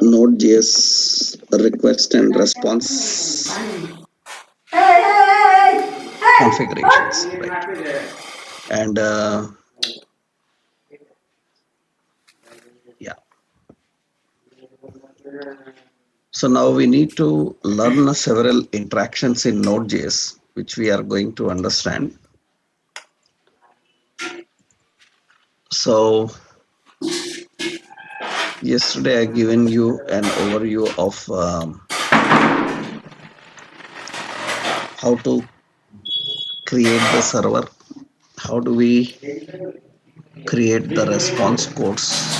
Node.js request and response configurations, right? And yeah, so now we need to learn several interactions in Node.js, which we are going to understand. So yesterday I given you an overview of how to create the server, how do we create the response codes,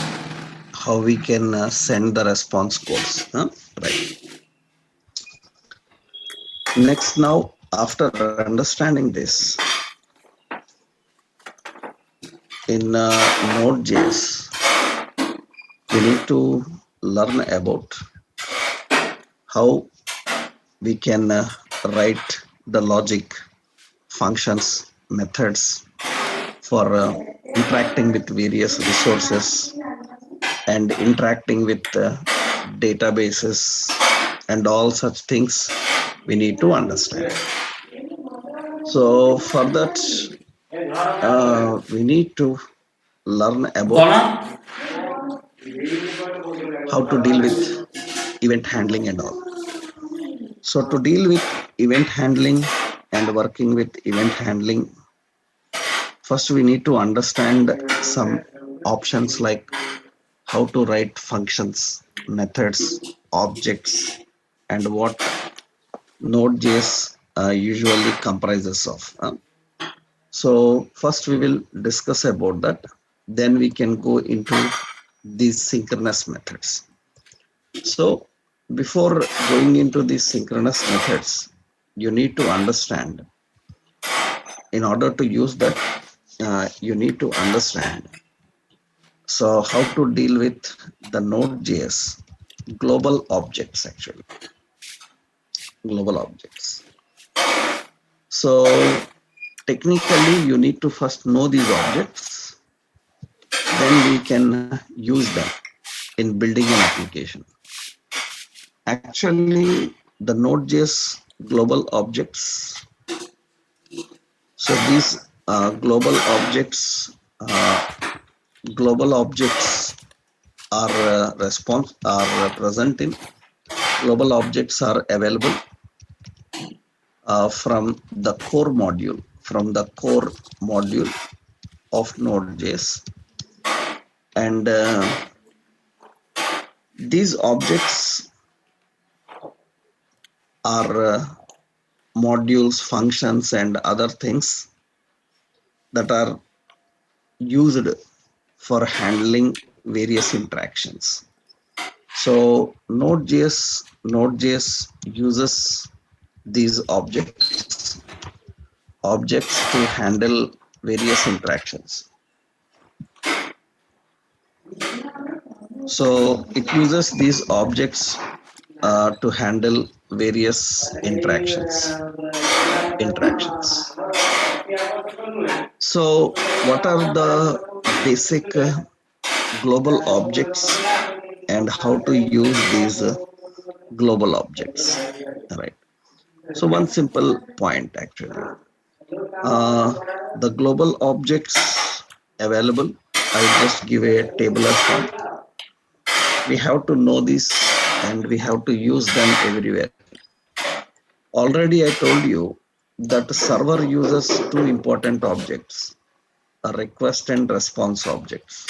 how we can send the response codes, right? Next, now after understanding this in Node.js, we need to learn about how we can write the logic, functions, methods for interacting with various resources and interacting with databases and all such things we need to understand. So for that, we need to learn about how to deal with event handling and all. So to deal with event handling and working with event handling, first we need to understand some options like how to write functions, methods, objects, and what Node.js usually comprises of. So first we will discuss about that. Then we can go into these synchronous methods. So before going into these synchronous methods, you need to understand, in order to use that, you need to understand. So how to deal with the Node.js global objects, actually, global objects. So technically you need to first know these objects, then we can use them in building an application. Actually, the Node.js global objects, so these global objects are present in, global objects are available from the core module of Node.js, and these objects are modules, functions, and other things that are used for handling various interactions. So Node.js uses these objects to handle various interactions. So it uses these objects to handle various interactions. So what are the basic global objects and how to use these global objects, right? So one simple point, actually, the global objects available, I just give a tabular form. We have to know this and we have to use them everywhere. Already I told you that the server uses two important objects, a request and response objects.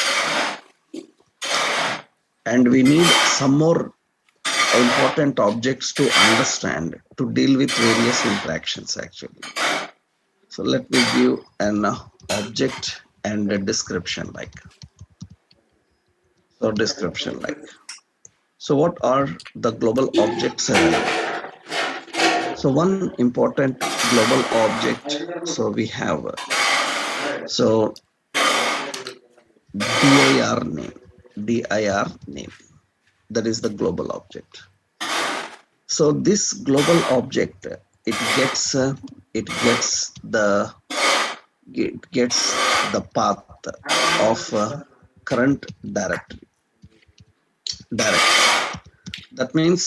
And we need some more important objects to understand, to deal with various interactions, actually. So let me give an object and a description like. So description like. So what are the global objects available? So one important global object, so we have, so dir name, that is the global object. So this global object, it gets the path of current directory. That means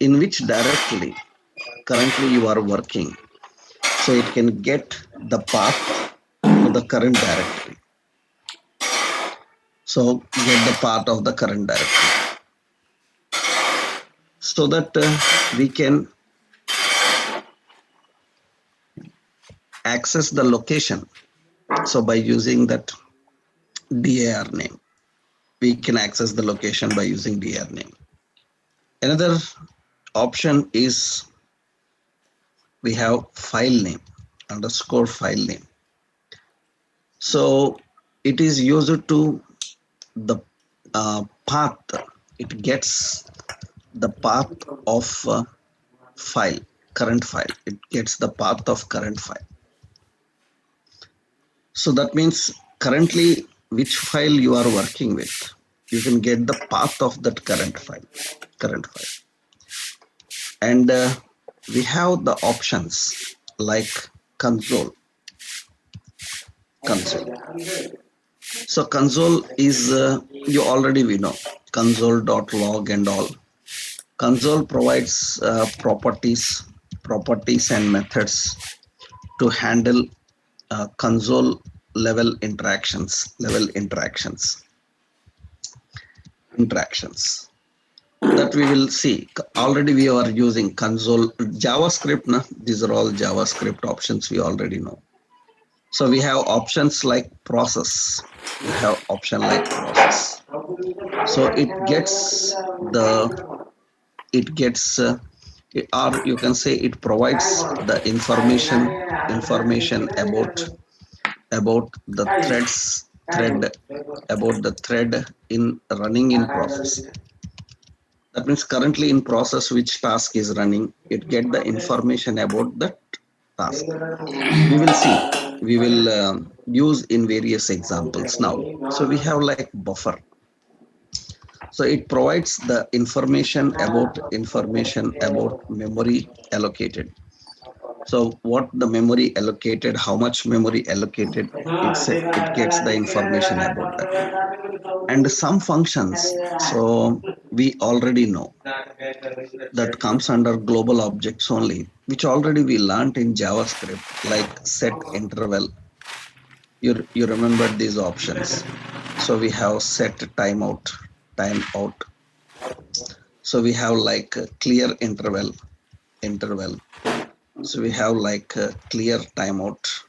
in which directory currently you are working. So it can get the path to the current directory. So get the path of the current directory so that we can access the location. So by using that dir name, we can access the location by using dir name. Another option is we have file name, underscore file name. So it is used to the path. It gets the path of file, current file. It gets the path of current file. So that means currently which file you are working with, you can get the path of that current file. And we have the options like console. So console is we know console.log and all. Console provides properties and methods to handle console level interactions that we will see. Already we are using console JavaScript. These are all JavaScript options we already know. So we have options like process. So it gets or you can say it provides the information about the thread in running in process. That means currently in process which task is running, it get the information about that task. We will see. We will use in various examples now. So we have like buffer. So it provides the information about memory allocated. So what the memory allocated, how much memory allocated, it gets the information about that. And some functions, so we already know that comes under global objects only, which already we learned in JavaScript, like set interval. You remember these options. So we have set timeout. So we have like clear interval. So we have like clear timeout.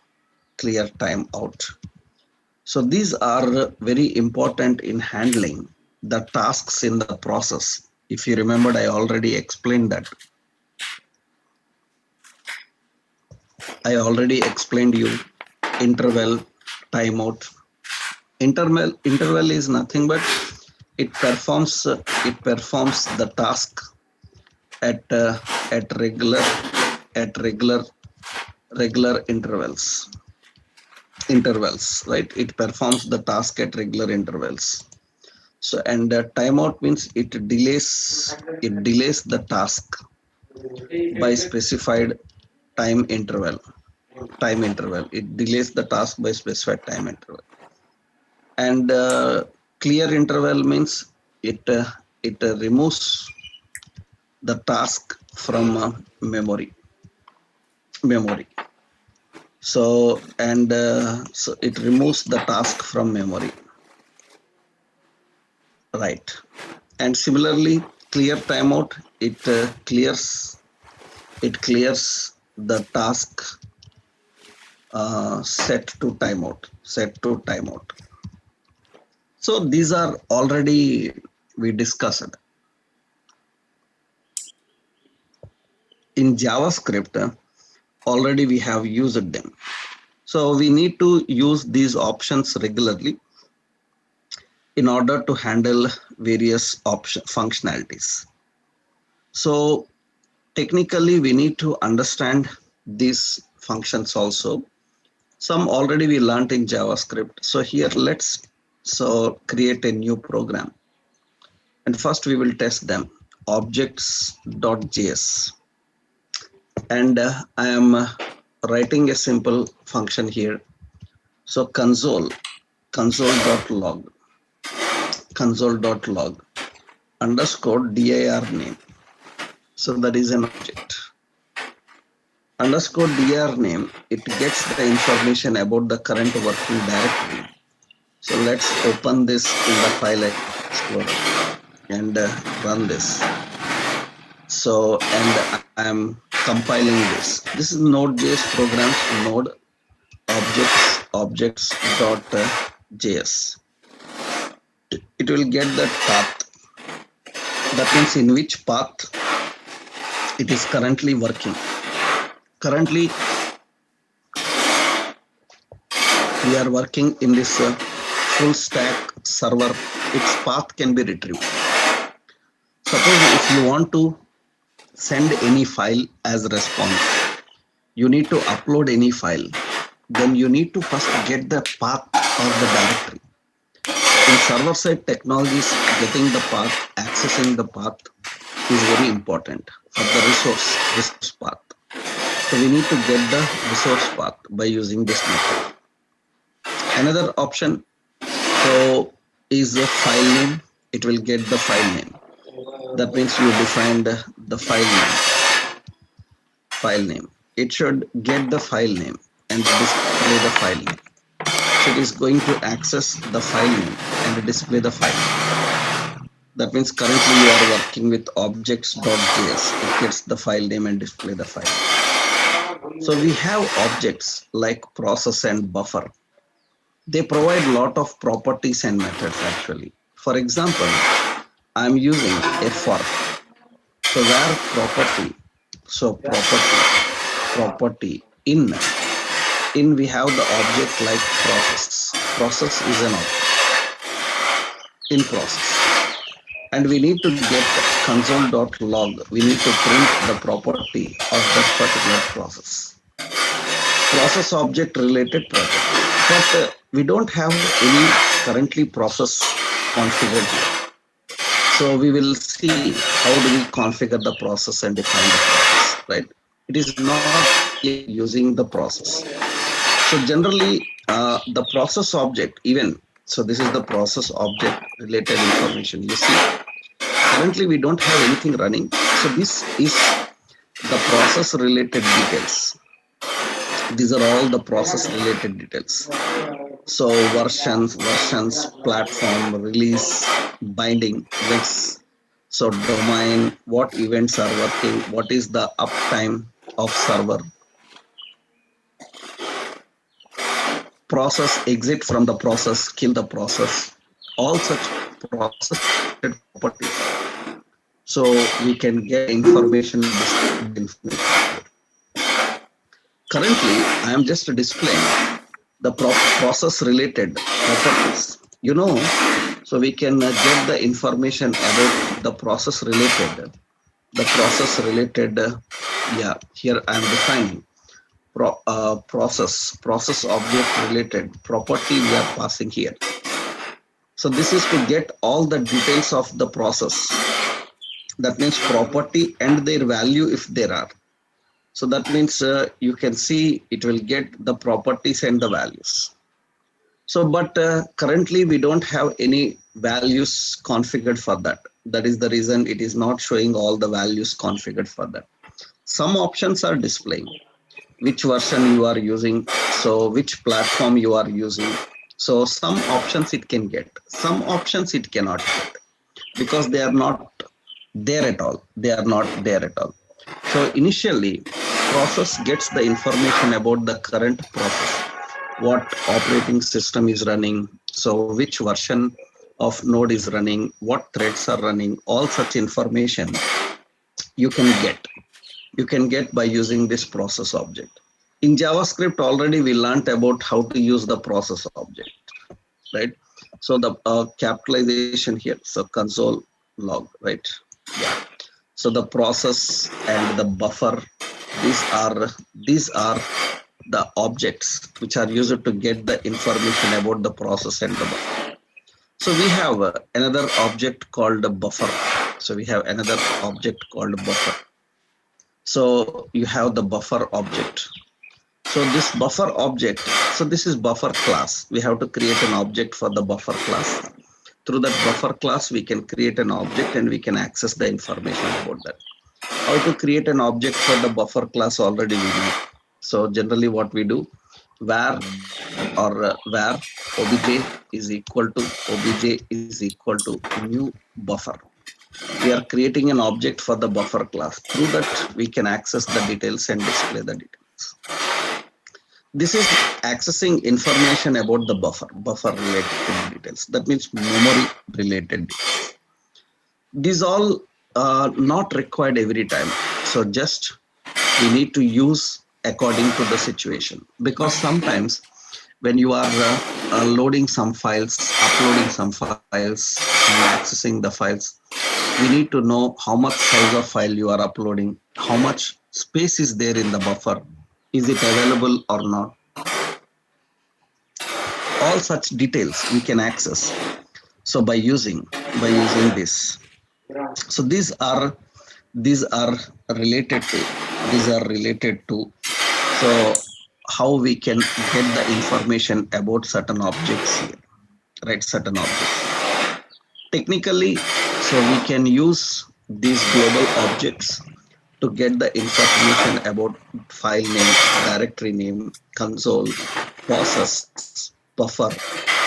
So these are very important in handling the tasks in the process. If you remembered, I already explained that. I already explained you interval, timeout. Interval is nothing but it performs the task at regular intervals, right? It performs the task at regular intervals. So and timeout means it delays the task by specified time interval. It delays the task by specified time interval. And clear interval means it removes the task from memory. So and so it removes the task from memory, right? And similarly, clear timeout, it clears the task set to timeout. So these are already we discussed. In JavaScript, already we have used them. So we need to use these options regularly in order to handle various functionalities. So technically we need to understand these functions also. Some already we learned in JavaScript. So here let's create a new program. And first we will test them. Objects.js. And I am writing a simple function here. So console.log. console.log underscore dir name. So that is an object. Underscore dir name, it gets the information about the current working directory. So let's open this in the file explorer and run this. So, and I'm compiling this. This is Node.js programs, node objects.js. It will get that path. That means in which path it is currently working. Currently, we are working in this full stack server. Its path can be retrieved. Suppose if you want to send any file as a response, you need to upload any file, then you need to first get the path of the directory. In server-side technologies, getting the path, accessing the path is very important for the resource path. So we need to get the resource path by using this method. Another option is the file name. It will get the file name. That means you defined the file name. It should get the file name and display the file name. So it is going to access the file name and display the file. That means currently you are working with objects.js. It gets the file name and display the file. So we have objects like process and buffer. They provide a lot of properties and methods actually. For example, I'm using a for. So where property, so property in we have the object like process. Process is an object in process. And we need to get console.log. We need to print the property of that particular process. Process object related property. But we don't have any currently process configured here. So we will see how do we configure the process and define the process, right? It is not using the process. So generally the process object so this is the process object related information. You see, currently we don't have anything running. So this is the process related details. These are all the process related details. So versions, platform, release, binding, events. So domain, what events are working, what is the uptime of server. Process, exit from the process, kill the process. All such process properties. So we can get information. Currently, I am just displaying the process related properties. So we can get the information about the process related. Here I am defining process object related property we are passing here. So this is to get all the details of the process. That means property and their value if there are. So that means you can see it will get the properties and the values. So, but currently we don't have any values configured for that. That is the reason it is not showing all the values configured for that. Some options are displaying which version you are using. So which platform you are using. So some options it can get, some options it cannot get because they are not there at all. So initially, process gets the information about the current process, what operating system is running, so which version of node is running, what threads are running. All such information you can get by using this process object. In JavaScript already we learned about how to use the process object, right? So the capitalization here, so console log, right? Yeah. So the process and the buffer, these are the objects which are used to get the information about the process and the buffer. So we have another object called the buffer. So So you have the buffer object. So this buffer object, so this is buffer class. We have to create an object for the buffer class through that buffer class, we can create an object and we can access the information about that. How to create an object for the buffer class already we know. So generally what we do, var or var obj is equal to new buffer. We are creating an object for the buffer class. Through that, we can access the details and display the details. This is accessing information about the buffer related details. That means memory related details. These all are not required every time. So just we need to use according to the situation, because sometimes when you are loading some files, uploading some files and accessing the files, we need to know how much size of file you are uploading, how much space is there in the buffer, is it available or not. All such details we can access. So by using this. So these are related to so how we can get the information about certain objects here, right? Certain objects. Technically, so we can use these global objects to get the information about file name, directory name, console, process, buffer,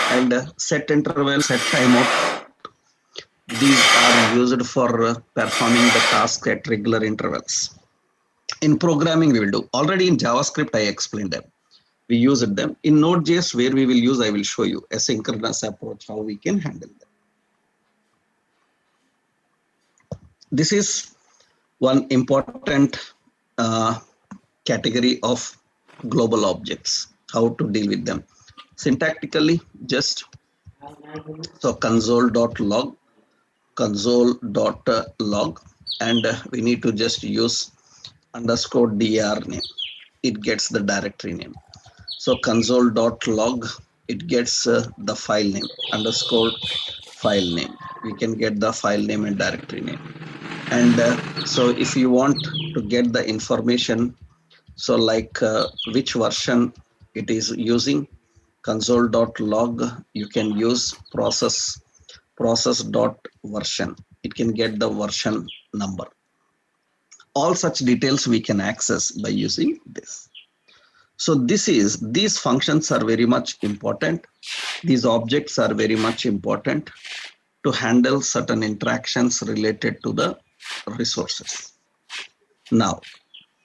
and set interval, set timeout. These are used for performing the task at regular intervals. In programming, we will do. Already in JavaScript, I explained them. We used them. In Node.js, where we will use, I will show you a synchronous approach, how we can handle them. This is one important category of global objects, how to deal with them. Syntactically, just so console.log, and we need to just use underscore dir name. It gets the directory name. So console.log, it gets the file name, underscore file name. We can get the file name and directory name. And so if you want to get the information, so like which version it is using, console.log, you can use process.version. It can get the version number. All such details we can access by using this. So these functions are very much important. These objects are very much important to handle certain interactions related to the resources. Now,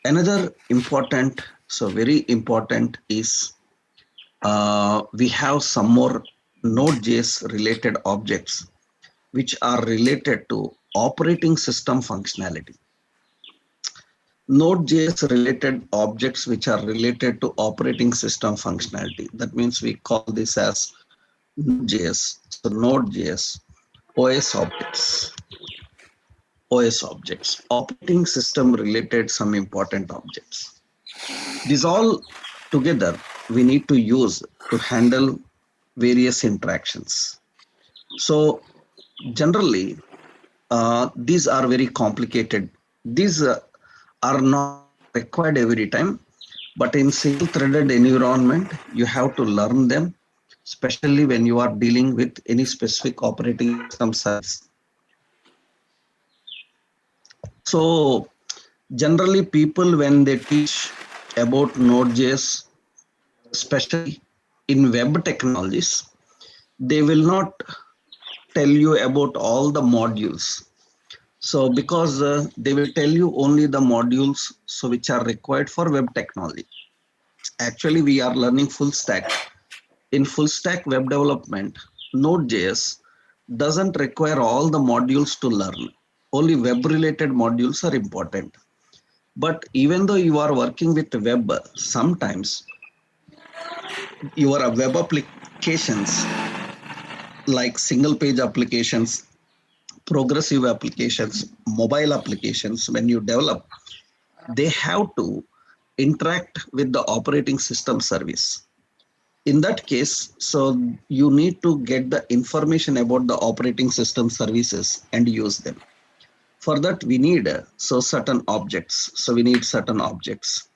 another important, so very important is we have some more Node.js related objects which are related to operating system functionality. Node.js related objects which are related to operating system functionality. That means we call this as Node.js. So Node.js OS objects, operating system related some important objects. These all together we need to use to handle various interactions. So generally, these are very complicated. These are not required every time, but in single threaded environment, you have to learn them, especially when you are dealing with any specific operating system size. So generally people, when they teach about Node.js, especially in web technologies, they will not tell you about all the modules. So because they will tell you only the modules so which are required for web technology. Actually, we are learning full stack. In full stack web development, Node.js doesn't require all the modules to learn. Only web related modules are important. But even though you are working with web, sometimes your web applications like single page applications, progressive applications, mobile applications, when you develop, they have to interact with the operating system service. In that case, so you need to get the information about the operating system services and use them. For that, we need certain objects. So we need certain objects.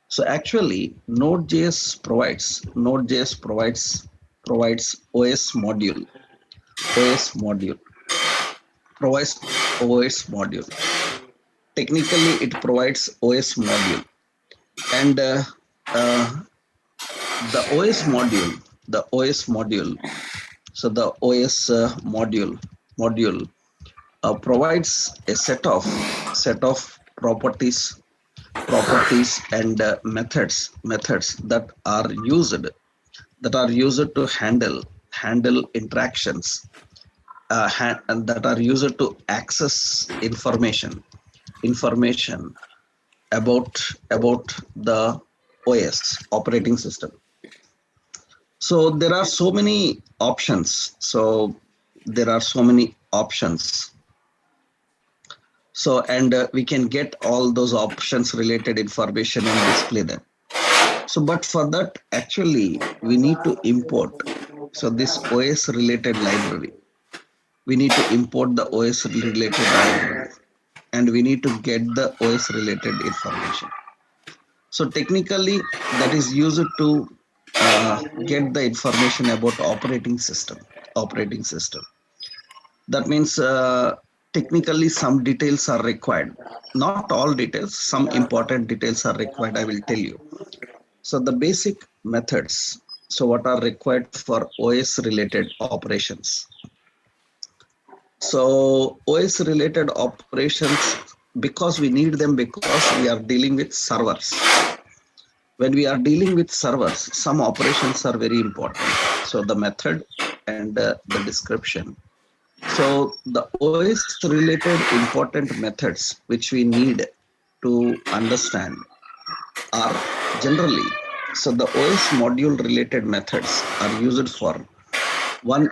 So actually, Node.js provides OS module. OS module. Provides OS module. Technically, it provides OS module, and the OS module. So the OS module provides a set of properties and methods that are used to handle interactions, and that are used to access information about the OS operating system. So there are so many options. And we can get all those options related information and display them. So, but for that, actually, we need to import. So this OS related library, we need to import the OS related library, and we need to get the OS related information. So technically, that is used to get the information about operating system. That means technically some details are required. Not all details, some important details are required, I will tell you. So the basic methods, so what are required for OS related operations. So OS related operations, because we need them because we are dealing with servers. When we are dealing with servers, some operations are very important. So the method and the description. So the OS related important methods which we need to understand are generally, so the OS module related methods are used for one.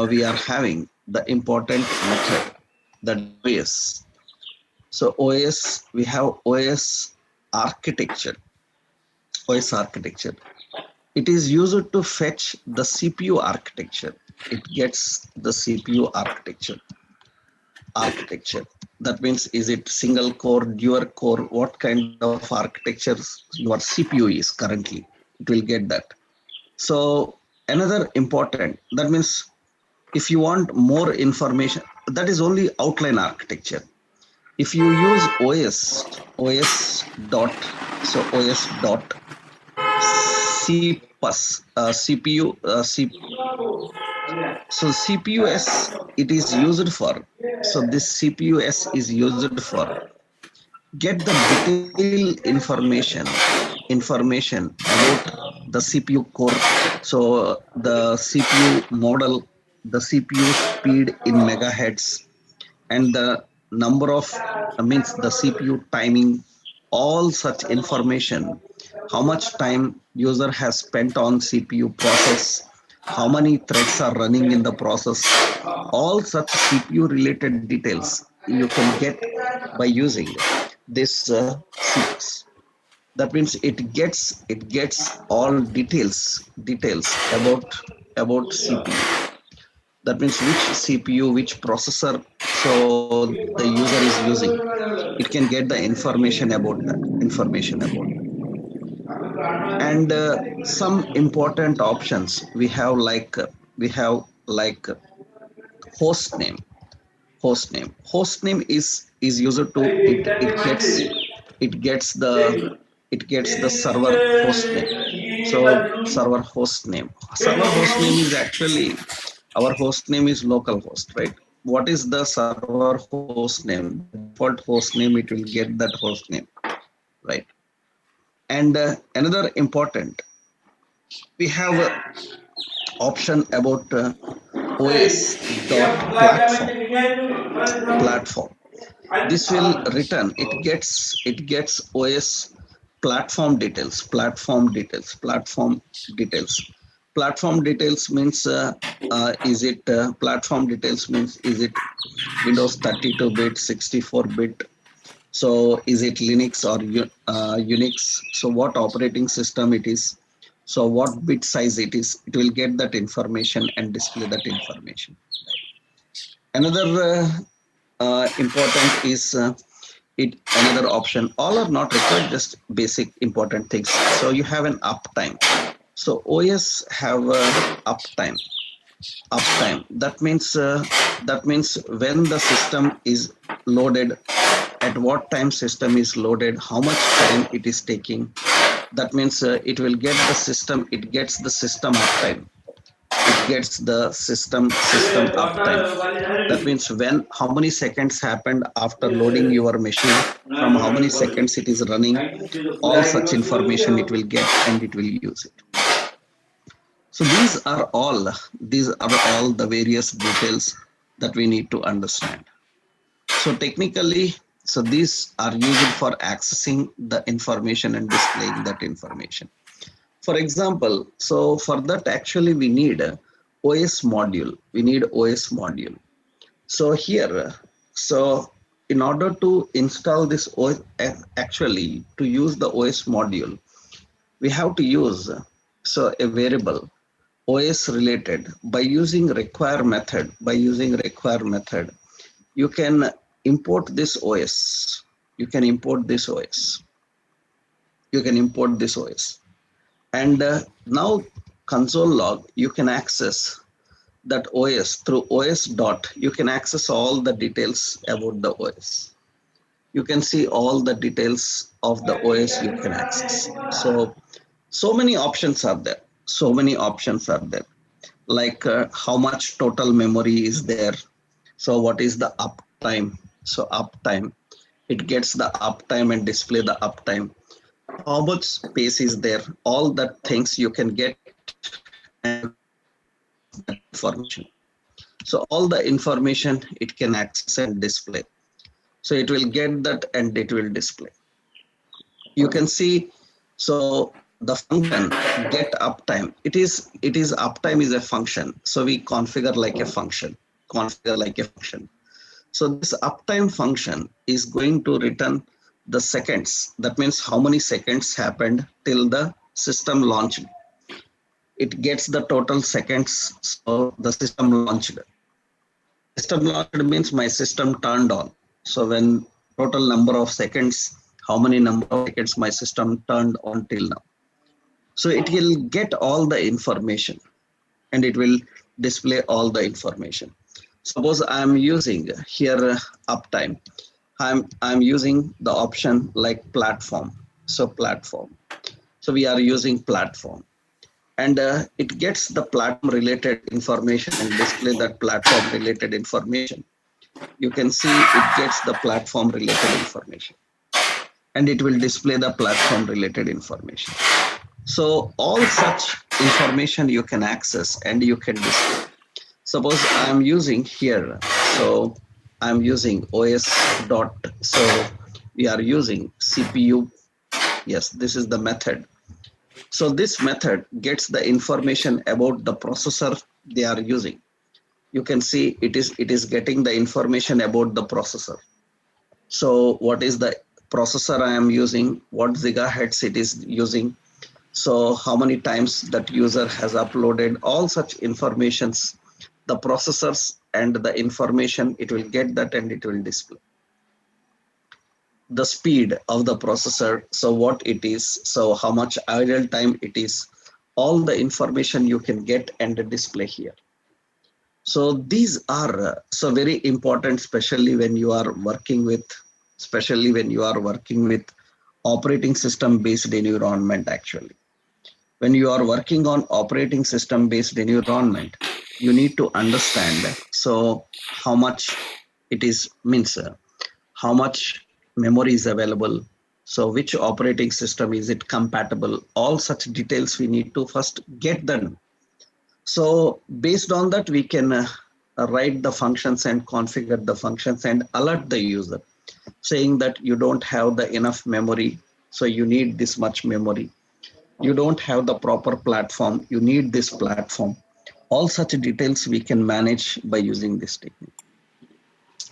We are having the important method, that OS. So OS, we have OS architecture. It is used to fetch the CPU architecture. It gets the CPU architecture. That means, is it single core, dual core, what kind of architectures your CPU is currently. It will get that. So another important, that means if you want more information, that is only outline architecture. If you use OS dot, so OS dot CPUS, CPU, so CPUS, it is used for, so this CPUS is used for get the detailed information about the CPU core. So the CPU model, the CPU speed in megahertz, and the number of, means the CPU timing, all such information, how much time user has spent on CPU process, how many threads are running in the process, all such CPU related details you can get by using this CPUS. That means it gets all details about CPU. That means which CPU, which processor, so the user is using. It can get the information about that. And some important options we have, like host name. Host name is used to, it gets the server host name. So server host name is actually, our host name is localhost, right? What is the server host name? The default host name, it will get that host name, right? And another important, we have a option about OS dot platform. This will return, it gets OS platform details. Platform details means, is it platform details means, is it Windows 32-bit, 64-bit? So is it Linux or Unix? So what operating system it is? So what bit size it is? It will get that information and display that information. Another important is another option. All are not required, just basic important things. So you have an uptime. So OS have uptime. uptime. That means when the system is loaded, at what time system is loaded, how much time it is taking. That means it will get the system. It gets the system uptime. It gets the system uptime. That means when how many seconds happened after loading your machine, from how many seconds it is running, all such information it will get and it will use it. So these are all the various details that we need to understand. So technically, so these are used for accessing the information and displaying that information. For example, so for that actually we need a OS module. We need OS module. So here, so in order to install this OS, actually to use the OS module, we have to use so a variable OS related by using require method. By using require method, you can import this OS. You can import this OS. You can import this OS. And now console log, you can access that OS through OS dot. You can access all the details about the OS. You can see all the details of the OS you can access. So many options are there. So many options are there. Like how much total memory is there. So what is the uptime? So uptime, it gets the uptime and display the uptime. How much space is there? All that things you can get and you can access that information. So all the information it can access and display. So it will get that and it will display. You can see, so the function get uptime, it is uptime is a function. So we configure like a function, So this uptime function is going to return the seconds. That means how many seconds happened till the system launched. It gets the total seconds. So the system launched. System launched means my system turned on. So when total number of seconds, how many number of seconds my system turned on till now. So it will get all the information and it will display all the information. Suppose I am using here uptime. I'm using the option like platform. So platform. So we are using platform. And it gets the platform related information and display that platform related information. You can see it gets the platform related information and it will display the platform related information. So all such information you can access and you can display. Suppose I'm using here, so I'm using OS dot, so we are using CPU. Yes, this is the method. So this method gets the information about the processor they are using. You can see it is getting the information about the processor. So what is the processor I am using, what gigahertz it is using, so how many times that user has uploaded, all such informations, the processors and the information, it will get that and it will display. The speed of the processor, so what it is, so how much idle time it is, all the information you can get and display here. So these are so very important, especially when you are working with operating system based environment. Actually, when you are working on operating system based environment, you need to understand so how much it is means how much memory is available, so which operating system is it compatible, all such details we need to first get them. So based on that we can write the functions and configure the functions and alert the user saying that you don't have the enough memory, so you need this much memory. You don't have the proper platform, you need this platform. All such details we can manage by using this technique.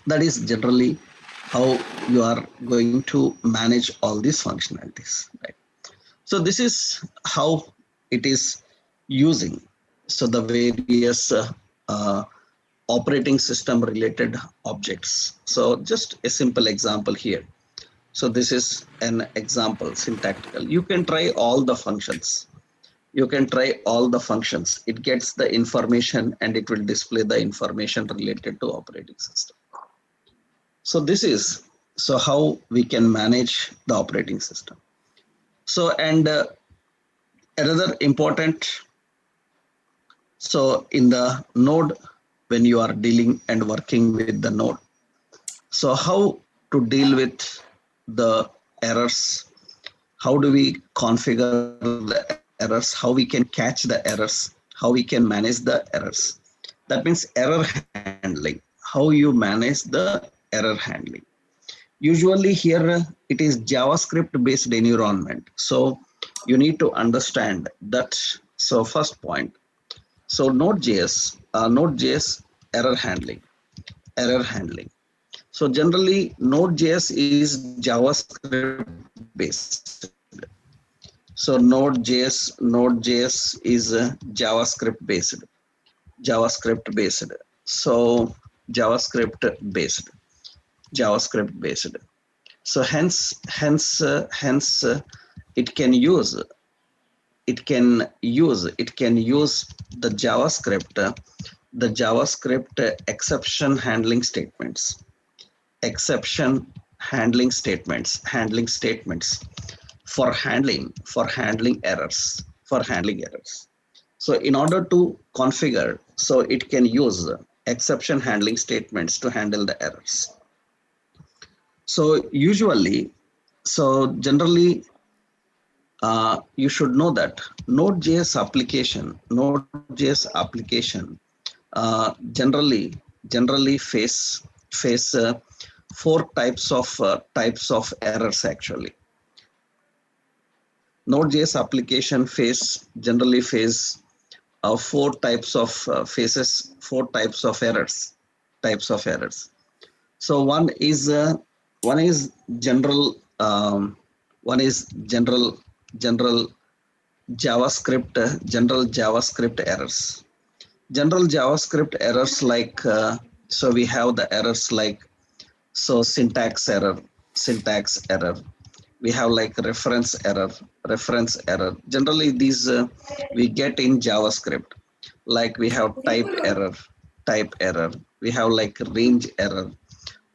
That is generally how you are going to manage all these functionalities, right? So this is how it is using so the various operating system related objects. So just a simple example here. So this is an example syntactical. You can try all the functions. You can try all the functions. It gets the information and it will display the information related to operating system. So this is how we can manage the operating system. So and another important, so in the node, when you are dealing and working with the node, so how to deal with the errors, how do we configure the errors, how we can catch the errors, how we can manage the errors. That means error handling, how you manage the error handling. Usually here it is JavaScript based environment. So you need to understand that. So first point, so Node.js error handling. So generally Node.js is JavaScript based. So Node.js is JavaScript based. So JavaScript based. So hence it can use the JavaScript exception handling statements for handling errors. So in order to configure, so it can use exception handling statements to handle the errors. So usually, so generally, you should know that Node.js application generally face four types of errors actually. Node.js application generally face four types of errors. So one is general general JavaScript errors. General JavaScript errors like so we have the errors like so syntax error. We have like reference error. Generally these we get in JavaScript. Like we have type error. We have like range error.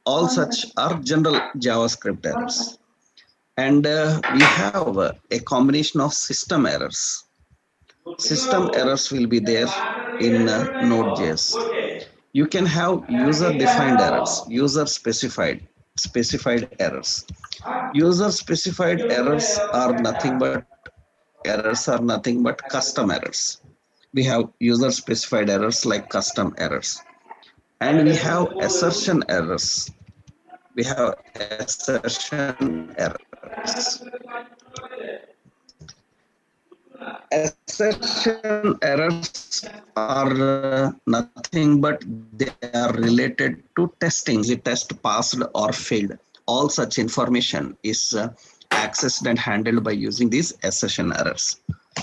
All such are general JavaScript errors. And we have a combination of system errors. System errors will be there in Node.js. You can have user-defined errors, user-specified errors. User-specified errors are nothing but custom errors. We have user-specified errors like custom errors, and we have assertion errors. Assertion errors are nothing but they are related to testing. The test passed or failed. All such information is accessed and handled by using these assertion errors.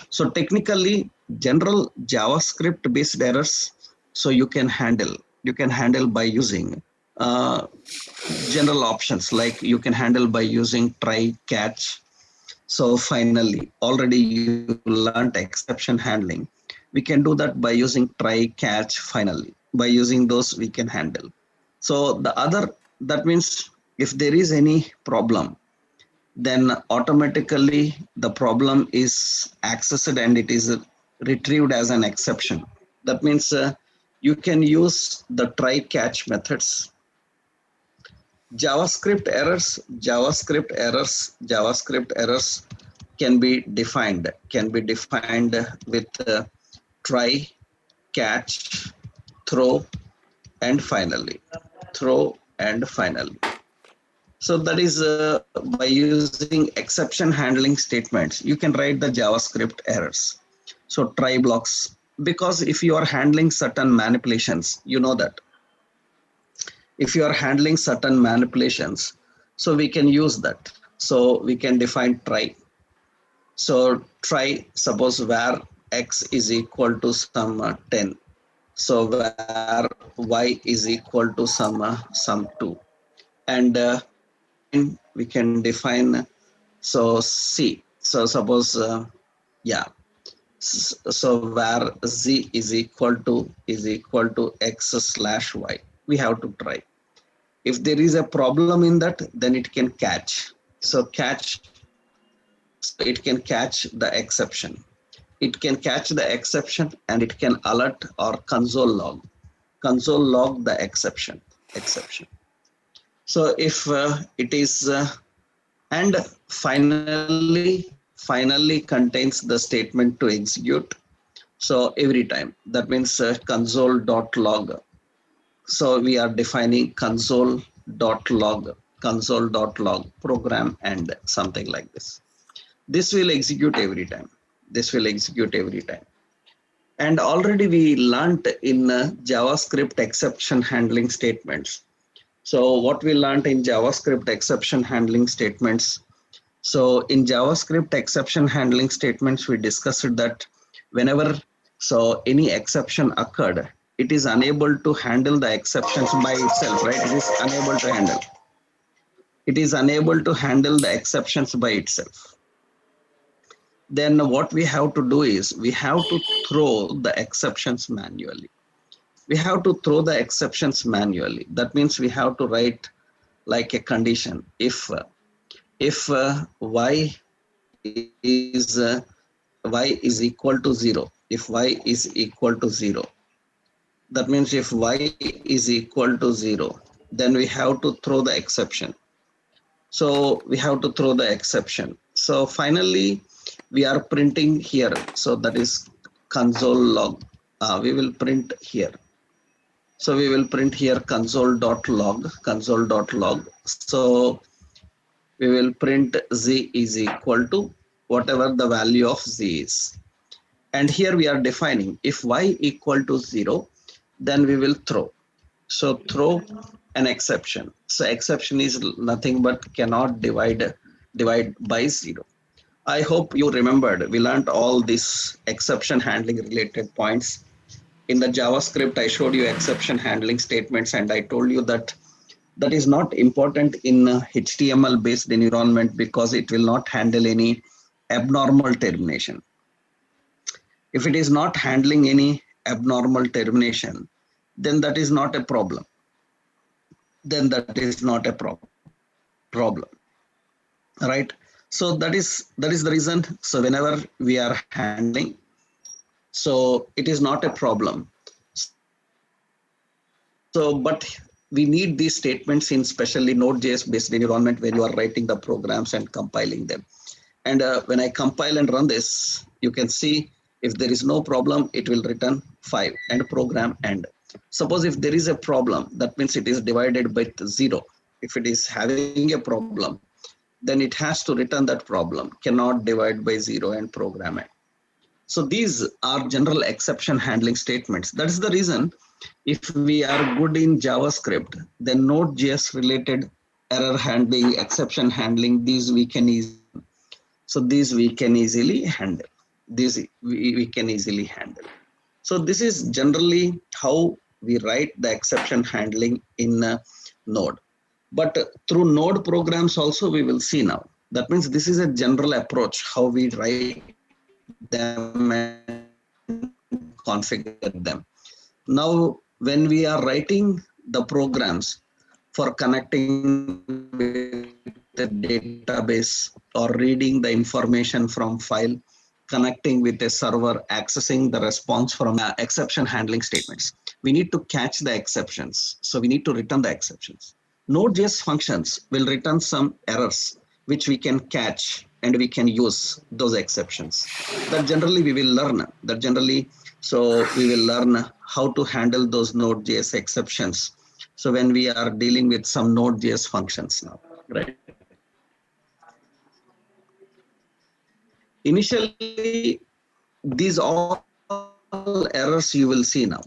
So technically, general JavaScript based errors, so you can handle by using general options, like you can handle by using try, catch. So finally, already you learned exception handling. We can do that by using try, catch, finally. By using those, we can handle. So the other, that means if there is any problem, then automatically the problem is accessed and it is retrieved as an exception. That means you can use the try, catch methods. JavaScript errors can be defined with try, catch, throw, and finally. So that is by using exception handling statements, you can write the JavaScript errors. So try blocks, because if you are handling certain manipulations, you know that. If you are handling certain manipulations, so we can use that. So we can define try. So try, suppose where x is equal to some 10. So where y is equal to some 2. And we can define, so C. So suppose, yeah. So where z is equal to x slash y, we have to try. If there is a problem in that, then it can catch. So it can catch the exception. It can catch the exception and it can alert or console log the exception. So if it is and finally contains the statement to execute. So every time, that means console.log. So we are defining console.log program and something like this. This will execute every time. And already we learned in JavaScript exception handling statements. So what we learned in JavaScript exception handling statements. So in JavaScript exception handling statements, we discussed that whenever any exception occurred, it is unable to handle the exceptions by itself, right? It is unable to handle. It is unable to handle the exceptions by itself. Then what we have to do is we have to throw the exceptions manually. That means we have to write like a condition. If y is equal to 0, that means if y is equal to 0, then we have to throw the exception. So we have to throw the exception. So finally we are printing here. So that is console log. We will print here. So we will print here console.log. So we will print z is equal to whatever the value of z is. And here we are defining if y equal to 0, then we will throw. So throw an exception. So exception is nothing but cannot divide by 0. I hope you remembered. We learned all these exception handling related points. In the JavaScript, I showed you exception handling statements, and I told you that that is not important in HTML based environment because it will not handle any abnormal termination. If it is not handling any abnormal termination, then that is not a problem. Right? So that is the reason. So whenever we are handling, so it is not a problem. So but we need these statements in especially Node.js based environment where you are writing the programs and compiling them. And when I compile and run this, you can see if there is no problem, it will return 5 and program end. Suppose if there is a problem, that means it is divided by 0. If it is having a problem, then it has to return that problem, cannot divide by 0 and program end. So these are general exception handling statements. That is the reason if we are good in JavaScript, then Node.js related error handling, exception handling, these we can easily handle. We can easily handle. So this is generally how we write the exception handling in Node. But through Node programs also we will see now. That means this is a general approach how we write them and configure them. Now when we are writing the programs for connecting with the database or reading the information from file, connecting with a server, accessing the response from exception handling statements, we need to catch the exceptions. So we need to return the exceptions. Node.js functions will return some errors which we can catch and we can use those exceptions. That generally we will learn. So we will learn how to handle those Node.js exceptions. So when we are dealing with some Node.js functions now, right? Initially, these all errors you will see now.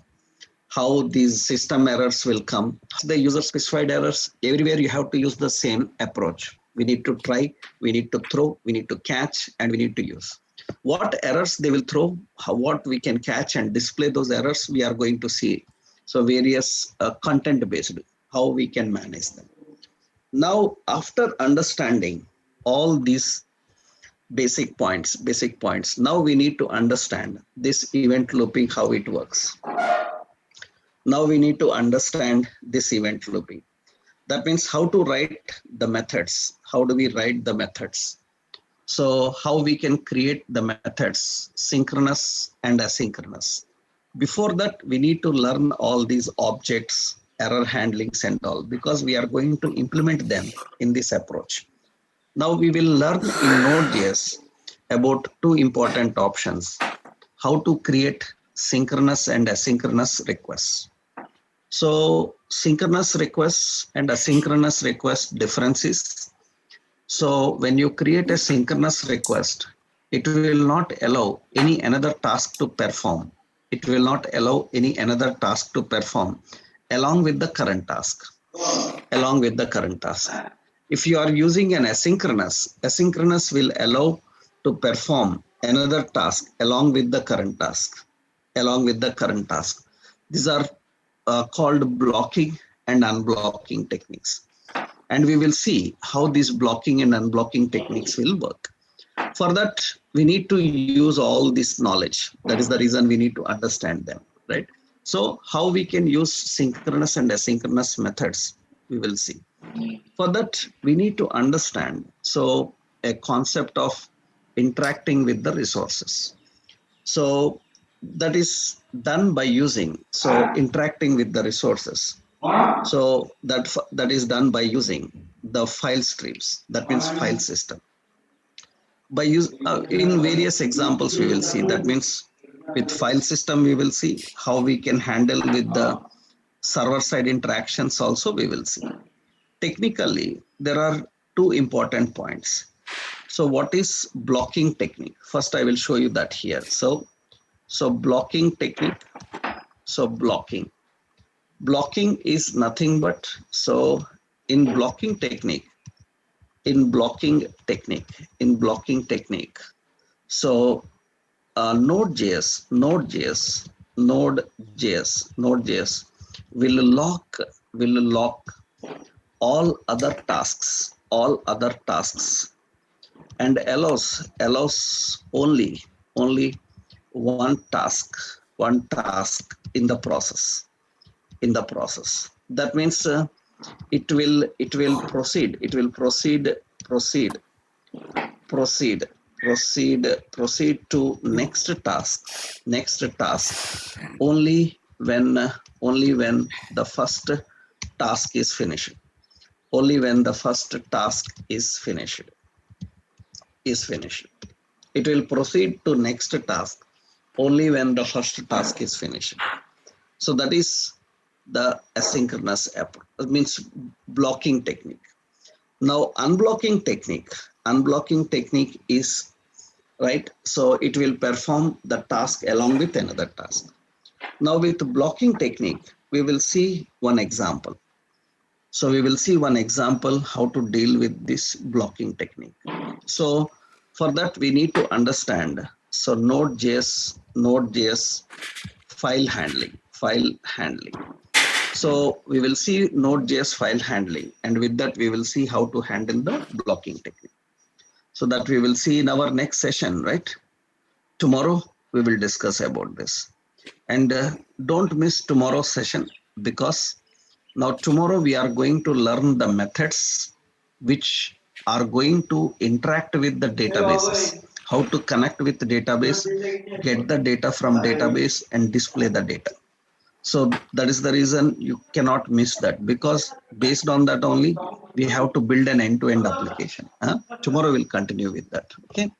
How these system errors will come. The user specified errors, everywhere you have to use the same approach. We need to try, we need to throw, we need to catch, and we need to use. What errors they will throw, what we can catch and display those errors, we are going to see. So various content based, how we can manage them. Now, after understanding all these basic points. Now we need to understand this event looping, how it works. Now we need to understand this event looping. That means how to write the methods. How do we write the methods? So how we can create the methods, synchronous and asynchronous. Before that, we need to learn all these objects, error handlings and all, because we are going to implement them in this approach. Now we will learn in Node.js about two important options, how to create synchronous and asynchronous requests. So synchronous requests and asynchronous request differences. So when you create a synchronous request, it will not allow any another task to perform. It will not allow any another task to perform along with the current task. If you are using an asynchronous will allow to perform another task along with the current task. These are called blocking and unblocking techniques. And we will see how these blocking and unblocking techniques will work. For that, we need to use all this knowledge. That is the reason we need to understand them, right? So how we can use synchronous and asynchronous methods, we will see. For that, we need to understand a concept of interacting with the resources. So that is done by using, interacting with the resources. So that is done by using the file streams, that means file system. By in various examples we will see, that means with file system we will see how we can handle with the server side interactions also we will see. Technically, there are two important points. So what is blocking technique? First, I will show you that here. So blocking technique. So blocking is nothing but, in blocking technique. So Node.js will lock all other tasks and allows only one task in the process. That means it will proceed to next task only when the first task is finished. It will proceed to next task only when the first task is finished. So that is the asynchronous approach. That means blocking technique. Now unblocking technique is, right, so it will perform the task along with another task. Now with blocking technique, we will see one example. So we will see one example how to deal with this blocking technique. So for that we need to understand, so Node.js file handling. So we will see Node.js file handling, and with that we will see how to handle the blocking technique. So that we will see in our next session, right? Tomorrow we will discuss about this. And don't miss tomorrow's session, because now tomorrow we are going to learn the methods which are going to interact with the databases, how to connect with the database, get the data from database and display the data. So that is the reason you cannot miss that, because based on that only we have to build an end-to-end application. Tomorrow we'll continue with that. Okay.